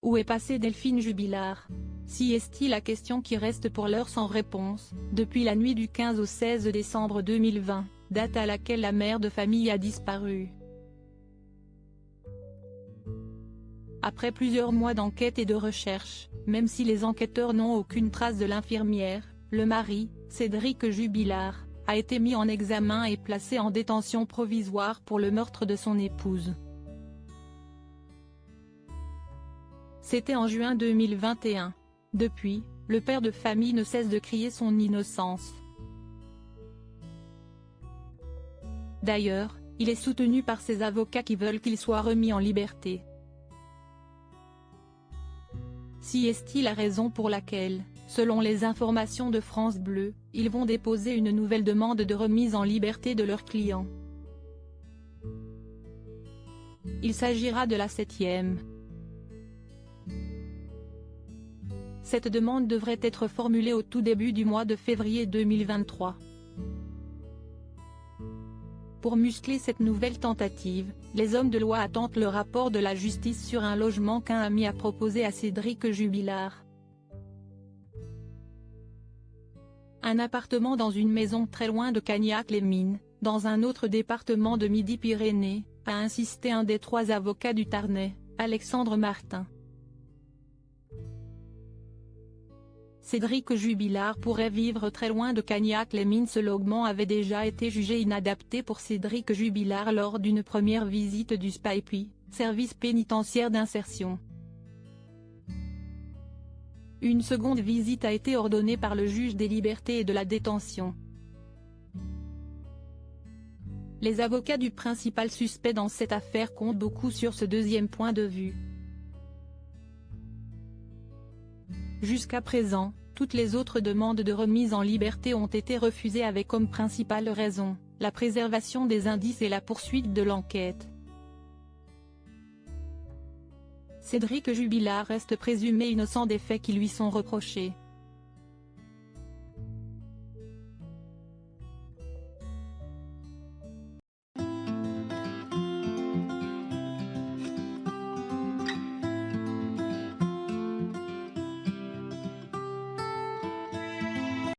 Où est passée Delphine Jubilard? Si est-il la question qui reste pour l'heure sans réponse, depuis la nuit du 15 au 16 décembre 2020, date à laquelle la mère de famille a disparu. Après plusieurs mois d'enquête et de recherche, même si les enquêteurs n'ont aucune trace de l'infirmière, le mari, Cédric Jubilard, a été mis en examen et placé en détention provisoire pour le meurtre de son épouse. C'était en juin 2021. Depuis, le père de famille ne cesse de crier son innocence. D'ailleurs, il est soutenu par ses avocats qui veulent qu'il soit remis en liberté. Si est-il la raison pour laquelle, selon les informations de France Bleu, ils vont déposer une nouvelle demande de remise en liberté de leur client. Il s'agira de la 7e. Cette demande devrait être formulée au tout début du mois de février 2023. Pour muscler cette nouvelle tentative, les hommes de loi attendent le rapport de la justice sur un logement qu'un ami a proposé à Cédric Jubilard. Un appartement dans une maison très loin de Cagnac-les-Mines, dans un autre département de Midi-Pyrénées, a insisté un des 3 avocats du Tarnais, Alexandre Martin. Cédric Jubilard pourrait vivre très loin de Cagnac-les-Mines. Ce logement avait déjà été jugé inadapté pour Cédric Jubilard lors d'une première visite du SPIP, service pénitentiaire d'insertion. Une seconde visite a été ordonnée par le juge des libertés et de la détention. Les avocats du principal suspect dans cette affaire comptent beaucoup sur ce deuxième point de vue. Jusqu'à présent, toutes les autres demandes de remise en liberté ont été refusées avec comme principale raison, la préservation des indices et la poursuite de l'enquête. Cédric Jubilard reste présumé innocent des faits qui lui sont reprochés.